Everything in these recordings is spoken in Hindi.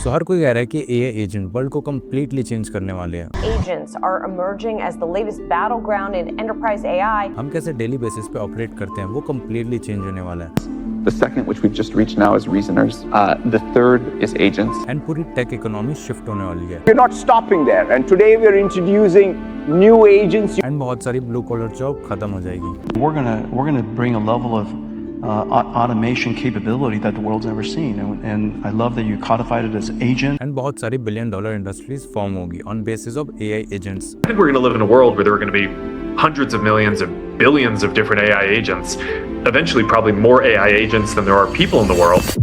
सो हर कोई कह रहा है कि एआई एजेंट वर्ल्ड को कम्प्लीटली चेंज करने वाले हैं। Agents are emerging as the latest battleground in enterprise AI. हम कैसे डेली बेसिस पे ऑपरेट करते हैं वो कम्प्लीटली चेंज होने वाला है। The second, which we've just reached now, is reasoners. The third is agents. And पूरी टेक इकोनॉमी शिफ्ट होने वाली है। We're not stopping there, and today we are introducing new agents. And बहुत सारी ब्लू कॉलर जॉब खत्म हो जाएगी। We're gonna bring a level of automation capability that the world's never seen, and I love that you codified it as agent. And बहुत सारी $1 billion इंडस्ट्रीज फॉर्म होगी on basis of AI agents. I think we're going to live in a world where there are going to be hundreds of millions and billions of different AI agents. Eventually, probably more AI agents than there are people in the world.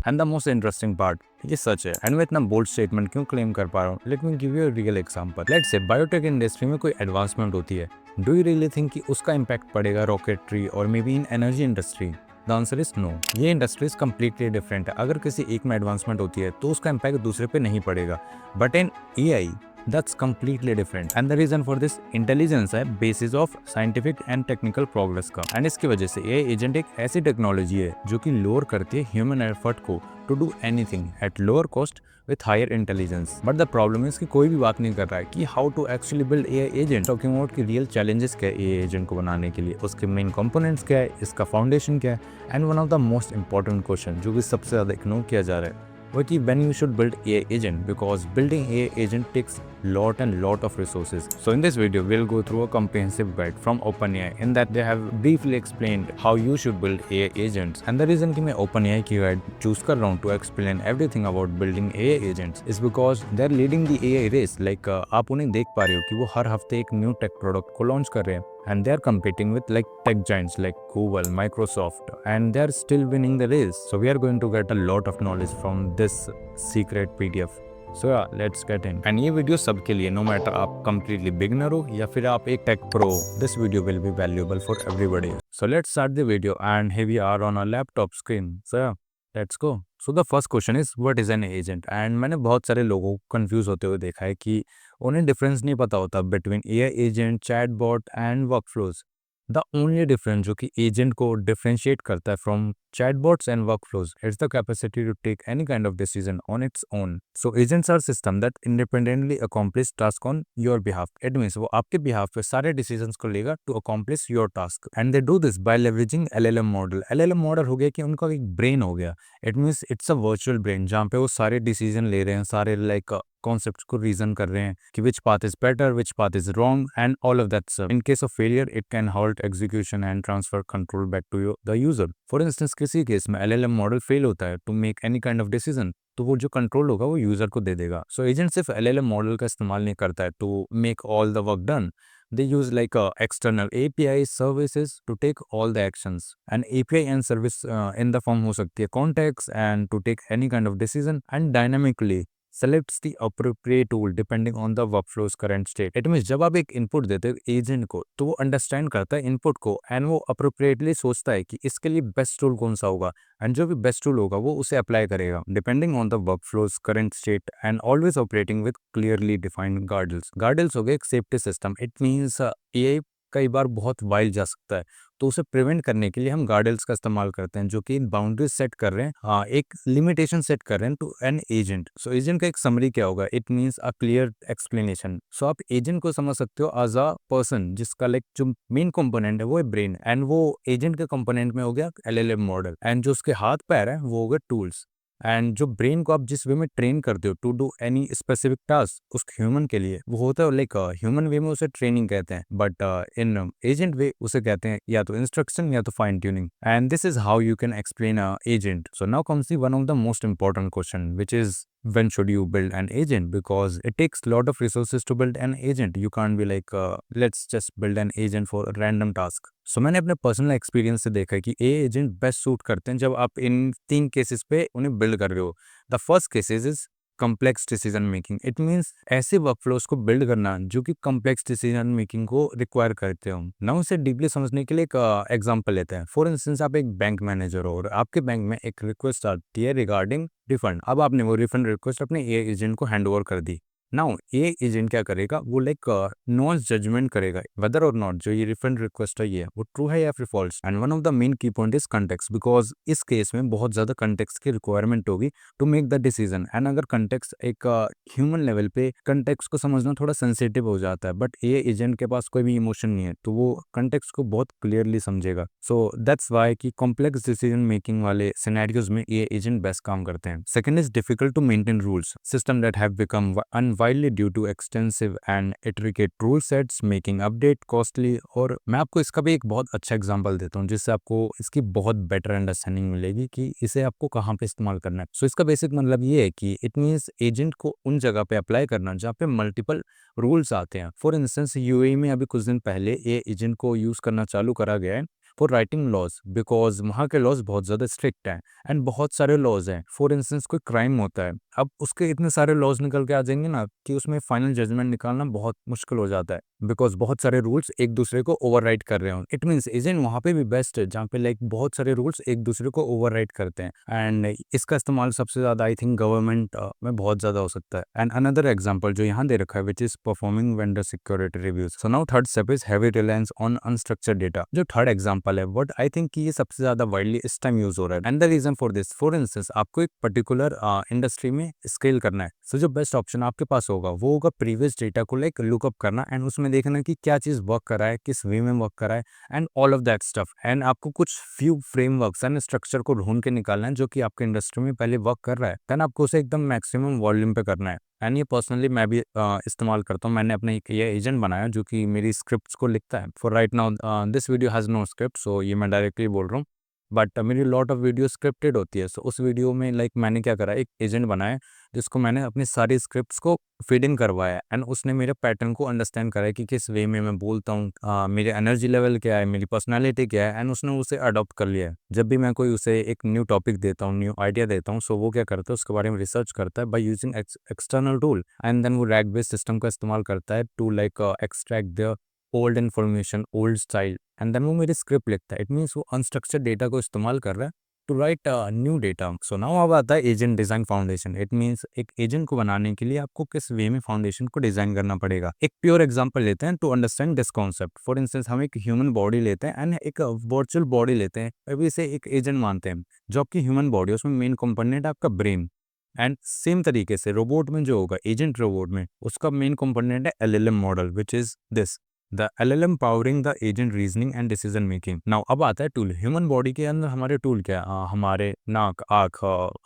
And the most interesting part, ये सच है एंड मैं इतना बोल्ड स्टेटमेंट क्यों क्लेम कर पा रहा हूँ? Let me give you a real example. Let's say biotech industry में कोई एडवांसमेंट होती है, डू यू रियली थिंक कि उसका इम्पैक्ट पड़ेगा रॉकेटरी और maybe in energy industry? The answer is no. ये इंडस्ट्रीज कंप्लीटली डिफरेंट है। अगर किसी एक में एडवांसमेंट होती है तो उसका इम्पैक्ट दूसरे पे नहीं पड़ेगा, but in AI that's completely different and the reason for this intelligence है basis of scientific and technical progress का। एंड इसकी वजह से AI एजेंट एक ऐसी टेक्नोलॉजी है जो कि लोअर करती है ह्यूमन एफर्ट को to do anything at lower cost with higher intelligence. But the problem is कि कोई भी बात नहीं कर रहा है कि how to actually build AI agent. Talking about की रियल चैलेंजेस क्या है AI एजेंट को बनाने के लिए, उसके मेन कंपोनेंट्स क्या है, इसका फाउंडेशन क्या है, and one of the most important question जो कि सबसे ज़्यादा इग्नोर किया जा रहा है वो कि when you should build AI agent, because building AI agent takes lot of resources. So in this video we'll go through a comprehensive guide from OpenAI in that they have briefly explained how you should build AI agents. And the reason कि मैं OpenAI की guide choose कर रहा हूँ to explain everything about building AI agents is because they're leading the AI race. Like आप उन्हें देख पा रहे हो कि वो हर हफ्ते एक न्यू टेक प्रोडक्ट को लॉन्च कर रहे हैं and they are competing with like tech giants like Google, Microsoft, and they are still winning the race. So we are going to get a lot of knowledge from this secret PDF. So yeah, let's get in. And ये वीडियो सबके लिए, no matter आप completely beginner हो या फिर आप एक tech pro, this video will be valuable for everybody. So let's start the video and here we are on our laptop screen. So yeah, let's go. So the first question is what is an agent? And मैंने बहुत सारे लोगों को कंफ्यूज होते हुए देखा है कि उन्हें डिफरेंस नहीं पता होता between AI agent, chatbot and workflows. The only difference जो कि एजेंट को डिफरेंशिएट करता है from chatbots and workflows, it's the capacity to take any kind of decision on its own. So agents are system that independently accomplish task on your behalf. It means वो आपके behalf पे सारे decisions को लेगा to accomplish your task. And they do this by leveraging LLM model. LLM model हो गया कि उनका एक brain हो गया. It means it's a virtual brain जहाँ पे वो सारे decision ले रहे हैं, सारे like concepts को reason कर रहे हैं कि which path is better, which path is wrong, and all of that stuff. In case of failure, it can halt execution and transfer control back to the user. For instance, किसी केस में LLM मॉडल फेल होता है to make any kind of decision, तो वो जो कंट्रोल होगा वो यूजर को दे देगा। सो एजेंट सिर्फ LLM मॉडल का इस्तेमाल नहीं करता है to make all the work done, they use like external API services to take all the actions. And API and service in the form हो सकती है context and to take any kind of decision and dynamically selects the appropriate tool depending on the workflow's current state. It means जब आप एक इनपुट देते हो एजेंट को तो वो अंडरस्टैंड करता है इनपुट को एंड वो अप्रोप्रिएटली सोचता है कि इसके लिए बेस्ट टूल कौन सा होगा एंड जो भी बेस्ट टूल होगा वो उसे अप्लाई करेगा depending on the workflows current state and always operating with clearly defined guardrails. Guardrails हो गए एक safety system. It means AI कई बार बहुत वाइल्ड जा सकता है तो उसे प्रिवेंट करने के लिए हम गार्डल्स का इस्तेमाल करते हैं जो कि बाउंड्रीज सेट कर रहे हैं, हाँ एक लिमिटेशन सेट कर रहे हैं to an agent. So agent का एक समरी क्या होगा? It means a clear explanation. So आप एजेंट को समझ सकते हो एज अ पर्सन जिसका लाइक जो मेन कंपोनेंट है वो है ब्रेन एंड वो एजेंट के कंपोनेंट में हो गया LLM मॉडल एंड जो उसके हाथ पैर है वो हो गए टूल्स। एंड जो ब्रेन को आप जिस वे में ट्रेन करते हो to do any specific task उस ह्यूमन के लिए वो होता है लाइक ह्यूमन वे में उसे ट्रेनिंग कहते हैं, बट इन एजेंट वे उसे कहते हैं या तो इंस्ट्रक्शन या तो fine tuning. And this is how you can explain agent. So now comes the one of the most important question which is when should you build an agent, because it takes a lot of resources to build an agent. You can't be like let's just build an agent for a random task. So मैंने अपने पर्सनल एक्सपीरियंस से देखा है कि ए एजेंट बेस्ट सूट करते हैं जब आप इन 3 केसेस पे उन्हें बिल्ड कर रहे हो। The first cases is complex decision making. It means ऐसे वर्कफ्लोज को बिल्ड करना जो कि कम्प्लेक्स डिसीजन मेकिंग को रिक्वायर करते हो। ना उसे डीपली समझने के लिए एक एग्जांपल लेते हैं। फॉर इंस्टेंस आप एक बैंक मैनेजर हो और आपके बैंक में एक रिक्वेस्ट आती है रिगार्डिंग रिफंड। अब आपने वो रिफंड रिक्वेस्ट अपने एआई एजेंट को हैंड ओवर कर दी नाउ ये एजेंट क्या करेगा, वो लाइक नॉइस जजमेंट करेगा वेदर और नॉट जो ये रिफंड रिक्वेस्ट है ये वो ट्रू है या फिर false. And one of the main key point is context, because इस केस में बहुत ज्यादा कंटेक्स्ट की रिक्वायरमेंट होगी to make the decision. And अगर कंटेक्स्ट एक ह्यूमन लेवल पे कंटेक्स्ट को समझना थोड़ा सेंसिटिव हो जाता है, बट ये एजेंट के पास कोई भी इमोशन नहीं है तो वो कंटेक्स्ट को बहुत क्लियरली समझेगा। सो दैट्स वाई कि कॉम्प्लेक्स डिसीजन मेकिंग वाले सिनेरियोज में ये एजेंट बेस्ट काम करते हैं। Second is difficult to maintain rules, system that have become unwieldy due to extensive and intricate rule sets making update costly. और मैं आपको इसका भी एक बहुत अच्छा एग्जांपल देता हूँ जिससे आपको इसकी बहुत बेटर अंडरस्टैंडिंग मिलेगी कि इसे आपको कहाँ पे इस्तेमाल करना है। सो इसका बेसिक मतलब ये है कि इट मीन्स एजेंट को उन जगह पे अप्लाई करना जहाँ पे मल्टीपल रूल्स आते हैं। फॉर इंस्टेंस यूएई में अभी कुछ दिन पहले ये एजेंट को यूज करना चालू करा गया है फॉर राइटिंग लॉज, बिकॉज वहाँ के लॉज बहुत ज़्यादा स्ट्रिक्ट हैं एंड बहुत सारे लॉज हैं। फॉर इंस्टेंस कोई क्राइम होता है, अब उसके इतने सारे लॉज निकल के आ जाएंगे ना कि उसमें फाइनल जजमेंट निकालना बहुत मुश्किल हो जाता है, बिकॉज बहुत सारे रूल्स एक दूसरे को ओवरराइड कर रहे हो। इट मीन्स एजेंट वहाँ पे भी बेस्ट है जहाँ पे लाइक बहुत सारे रूल्स एक दूसरे को ओवरराइड करते हैं। एंड इसका इस्तेमाल सबसे ज़्यादा आई थिंक गवर्नमेंट में बहुत ज़्यादा हो सकता है। एंड अनदर एग्जाम्पल जो यहाँ दे रखा है which is performing vendor security reviews. So now third step is heavy reliance on unstructured data. जो थर्ड एग्जाम्पल है बट आई थिंक कि ये सबसे ज़्यादा वाइडली इस टाइम यूज हो रहा है। And the reason for this, for instance आपको एक पर्टिकुलर इंडस्ट्री में स्केल करना है, सो जो बेस्ट ऑप्शन आपके पास होगा वो होगा प्रीवियस डेटा को लाइक लुकअप करना एंड उसमें देखना कि क्या चीज़ वर्क कर रहा है, किस वे में वर्क कर रहा है and all of that stuff. And आपको कुछ फ्यू फ्रेमवर्क्स एंड स्ट्रक्चर को ढूंढ के निकालना है जो कि आपके इंडस्ट्री में पहले वर्क कर रहा है, देन आपको उसे एकदम मैक्सिमम वॉल्यूम पे करना है। एंड ये पर्सनली मैं भी इस्तेमाल करता हूँ। मैंने अपने एक ये एजेंट बनाया जो कि मेरी स्क्रिप्ट्स को लिखता है। For right now this video has no script, so ये मैं डायरेक्टली बोल रहा हूँ, बट मेरी लॉट ऑफ वीडियो स्क्रिप्टेड होती है। सो उस वीडियो में लाइक मैंने क्या करा, एक एजेंट बनाया जिसको मैंने अपनी सारी स्क्रिप्ट्स को फीड इन करवाया एंड उसने मेरे पैटर्न को अंडरस्टैंड करा कि किस वे में मैं बोलता हूँ, मेरे एनर्जी लेवल क्या है, मेरी पर्सनालिटी क्या है, एंड उसने उसे अडॉप्ट कर लिया है। जब भी मैं कोई उसे एक न्यू टॉपिक देता हूँ, न्यू आइडिया देता हूँ, सो वो क्या करता है उसके बारे में रिसर्च करता है by using external tool and then वो रैग बेस्ड सिस्टम का इस्तेमाल करता है to like extract the old information, old style, and then वो मेरी स्क्रिप्ट लिखता है। इट मीन्स वो अनस्ट्रक्चर्ड डेटा को इस्तेमाल कर रहा है to write new data. So now अब आता है agent design foundation. It means एक एजेंट को बनाने के लिए आपको किस वे में फाउंडेशन को डिजाइन करना पड़ेगा। एक प्योर एग्जांपल लेते हैं to understand this concept. For instance हम एक ह्यूमन बॉडी लेते हैं एंड एक वर्चुअल बॉडी लेते हैं, अभी इसे एक एजेंट मानते हैं। जो आपकी ह्यूमन बॉडी है उसमें मेन कंपोनेंट है आपका ब्रेन, एंड सेम तरीके से रोबोट में जो होगा एजेंट रोबोट में उसका मेन कंपोनेंट है LLM model which is this the LLM powering the agent reasoning and decision making. Now अब आता है टूल। ह्यूमन बॉडी के अंदर हमारे टूल क्या है, हमारे नाक, आँख,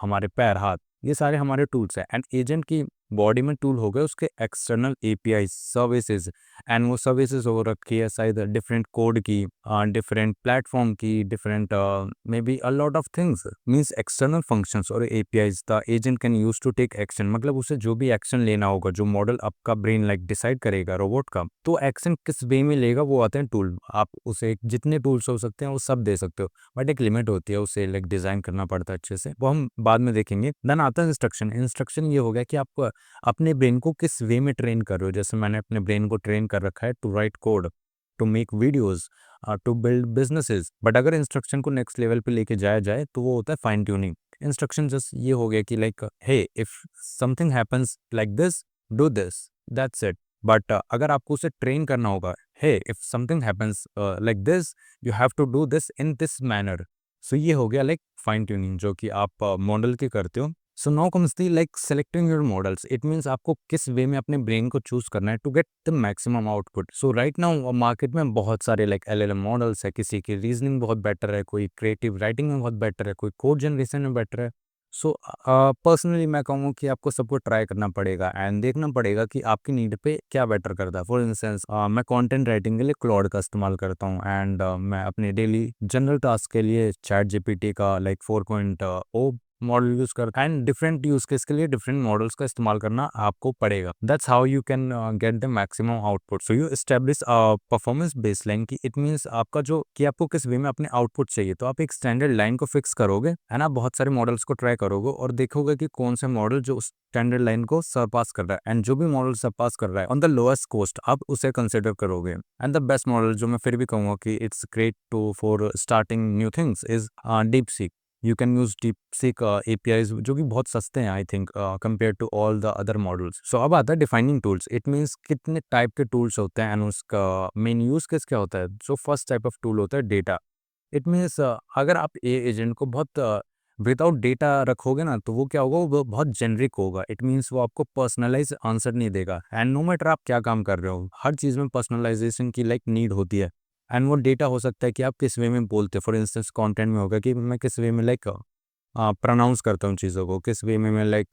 हमारे पैर, हाथ, ये सारे हमारे टूल्स हैं। एंड एजेंट की बॉडी में टूल हो गए उसके एक्सटर्नल API सर्विसेज, एंड वो सर्विसेज हो रखी है शायद डिफरेंट कोड की, डिफरेंट प्लेटफॉर्म की, different maybe a lot of things. Means external functions और APIs the agent can use to take action. मतलब उसे जो भी एक्शन लेना होगा, जो मॉडल आपका ब्रेन लाइक डिसाइड करेगा रोबोट का, तो एक्शन किस वे में लेगा वो आते हैं टूल। आप उसे जितने टूल्स हो सकते हैं वो सब दे सकते हो, बट एक लिमिट होती है, उसे लाइक डिजाइन करना पड़ता है अच्छे से, वो हम बाद में देखेंगे। देन आता है इंस्ट्रक्शन। इंस्ट्रक्शन ये हो गया कि आप अपने ब्रेन को किस वे में ट्रेन कर रहे हो। जैसे मैंने अपने ब्रेन को ट्रेन कर रखा है to write code, to make videos, to build businesses. But अगर इंस्ट्रक्शन को नेक्स्ट लेवल पे लेके जाया जाए तो वो होता है फाइन ट्यूनिंग। इंस्ट्रक्शन जस्ट ये हो गया कि like hey if something happens like this do this, that's it. But अगर आपको उसे ट्रेन करना होगा, hey if something happens like this you have to do this in this manner. So ये हो गया लाइक फाइन ट्यूनिंग जो कि आप मॉडल की करते हो। So now comes the like selecting your models. It means आपको किस वे में अपने ब्रेन को चूज करना है to get the maximum output. So right now market में बहुत सारे लाइक LLM मॉडल्स है, किसी की रीजनिंग बहुत बेटर है, कोई क्रिएटिव राइटिंग में बहुत बेटर है, कोई कोड जनरेशन में बेटर है। सो पर्सनली मैं कहूँ कि आपको सबको ट्राई करना पड़ेगा एंड देखना पड़ेगा कि आपकी नीड पे क्या बेटर करता है। फॉर इंस्टेंस मैं कंटेंट राइटिंग के लिए क्लॉड का इस्तेमाल करता हूँ एंड मैं अपने डेली जनरल टास्क के लिए ChatGPT का लाइक 4.0 मॉडल यूज करता है। एंड डिफरेंट यूज केस के लिए डिफरेंट मॉडल्स का इस्तेमाल करना आपको पड़ेगा। That's how you can get the maximum output. So you establish performance baseline की इट मीन्स आपका जो कि आपको किस वे में अपने आउटपुट चाहिए, तो आप एक स्टैंडर्ड लाइन को फिक्स करोगे एंड आप बहुत सारे मॉडल्स को ट्राई करोगे और देखोगे कि कौन से मॉडल जो स्टैंडर्ड लाइन को सरपास कर रहा है, एंड जो भी मॉडल सरपास कर रहा है ऑन द लोएस्ट कॉस्ट आप उसे कंसिडर करोगे। एंड द बेस्ट मॉडल जो मैं फिर भी कहूँगा कि it's great to for starting new things is DeepSeek. You can use DeepSeek APIs जो कि बहुत सस्ते हैं I think compare to all the other models. So अब आता है डिफाइनिंग टूल्स। इट मीन्स कितने टाइप के टूल्स होते हैं एंड उसका मेन यूज केस क्या होता है। जो फर्स्ट टाइप ऑफ टूल होता है डेटा। इट मीन्स अगर आप ए एजेंट को बहुत विदाउट डेटा रखोगे ना तो वो क्या होगा, वो बहुत जेनरिक होगा। इट मीन्स वो आपको पर्सनलाइज आंसर नहीं देगा। एंड नो मैटर आप क्या काम कर रहे हो, हर चीज़ में पर्सनलाइजेशन की नीड होती है। एंड वो डेटा हो सकता है कि आप किस वे में बोलते हो। फॉर इंस्टेंस कंटेंट में होगा कि मैं किस वे में प्रोनाउंस करता हूँ चीज़ों को, किस वे में मैं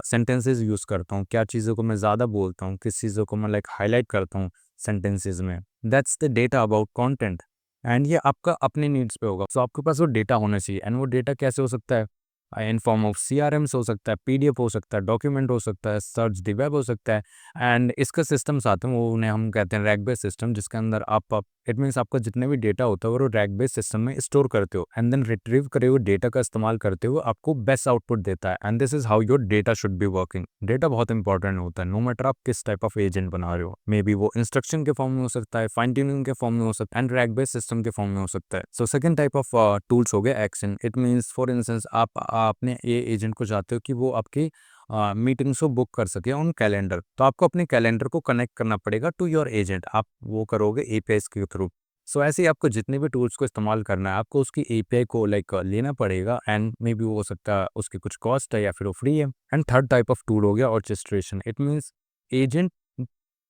सेंटेंसेस यूज़ करता हूँ, क्या चीज़ों को मैं ज़्यादा बोलता हूँ, किस चीज़ों को मैं हाईलाइट करता हूँ सेंटेंसेस में। That's the data about content. And ये आपका अपने नीड्स पे होगा। सो आपके पास वो डेटा होना चाहिए। एंड वो डेटा कैसे हो सकता है, इन फॉर्म ऑफ CRMs हो सकता है, PDF हो सकता है, डॉक्यूमेंट हो सकता है, सर्च द वेब हो सकता है। एंड इसका सिस्टम्स आते हैं, वो उन्हें हम कहते हैं रैक बेस्ड सिस्टम, जिसके अंदर आप इट मीन्स आपका जितने भी डेटा होता है वो रैक बेस्ड सिस्टम में स्टोर करते हो एंड देन रिट्रीव करे हुए डेटा का इस्तेमाल करते हुए आपको बेस्ट आउटपुट देता है। And this is how your data should be working. Data बहुत इंपॉर्टेंट होता है, नो मैटर आप किस टाइप ऑफ एजेंट बना रहे हो। मे बी वो इंस्ट्रक्शन के फॉर्म में हो सकता है, फाइन ट्यूनिंग के फॉर्म में हो सकता है, एंड रैक बेस्ड सिस्टम के फॉर्म में हो सकता है। So second type of tools हो गया action. It means for instance आप अपने ये एजेंट को चाहते हो कि वो आपकी मीटिंग्स को बुक कर सके ऑन कैलेंडर, तो आपको अपने कैलेंडर को कनेक्ट करना पड़ेगा टू योर एजेंट। आप वो करोगे APIs के थ्रू। सो ऐसे ही आपको जितने भी टूल्स को इस्तेमाल करना है, आपको उसकी API को लेना पड़ेगा। एंड मे बी वो हो सकता है उसकी कुछ कॉस्ट है या फिर वो फ्री है। And third type of tool हो गया ऑर्केस्ट्रेशन। इट मीन्स एजेंट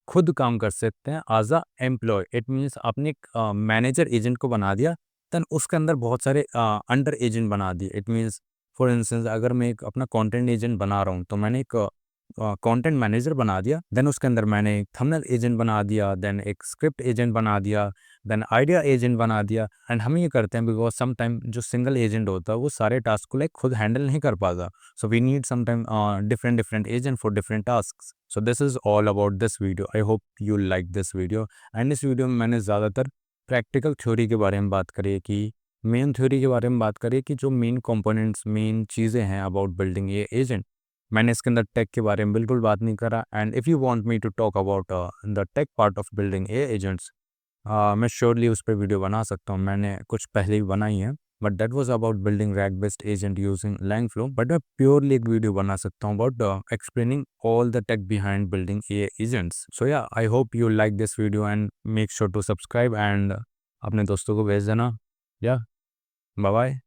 खुद काम कर सकते हैं as a employ. It means आपने एक मैनेजर एजेंट को बना दिया, देन उसके अंदर बहुत सारे अंडर एजेंट बना दिए। इट मीन्स फॉर इंस्टेंस अगर मैं एक अपना कंटेंट एजेंट बना रहा हूँ तो मैंने एक कंटेंट मैनेजर बना दिया, देन उसके अंदर मैंने एक थंबनेल एजेंट बना दिया, देन एक स्क्रिप्ट एजेंट बना दिया, देन आइडिया एजेंट बना दिया। एंड हम ये करते हैं बिकॉज सम टाइम जो सिंगल एजेंट होता है वो सारे टास्क को खुद हैंडल नहीं कर पाता। So we need sometime different agent for different tasks. So this is all about this video. I hope you like this video. And इस वीडियो में मैंने ज़्यादातर प्रैक्टिकल थ्योरी के बारे में बात करी है, कि मेन थ्योरी के बारे में बात करी है कि जो मेन कंपोनेंट्स, मेन चीज़ें हैं अबाउट बिल्डिंग ये एजेंट। मैंने इसके अंदर टेक के बारे में बिल्कुल बात नहीं करा। And if you want me to talk about the tech part of building a agents, मैं श्योरली उस पर वीडियो बना सकता हूँ। मैंने कुछ पहले ही बनाई है, but that was about building RAG based agent using LangFlow। But मैं प्योरली एक वीडियो बना सकता हूँ about explaining all the tech behind building a agents. So या I hope you like this video and make sure to subscribe and अपने दोस्तों को भेज देना। या बाय बाय।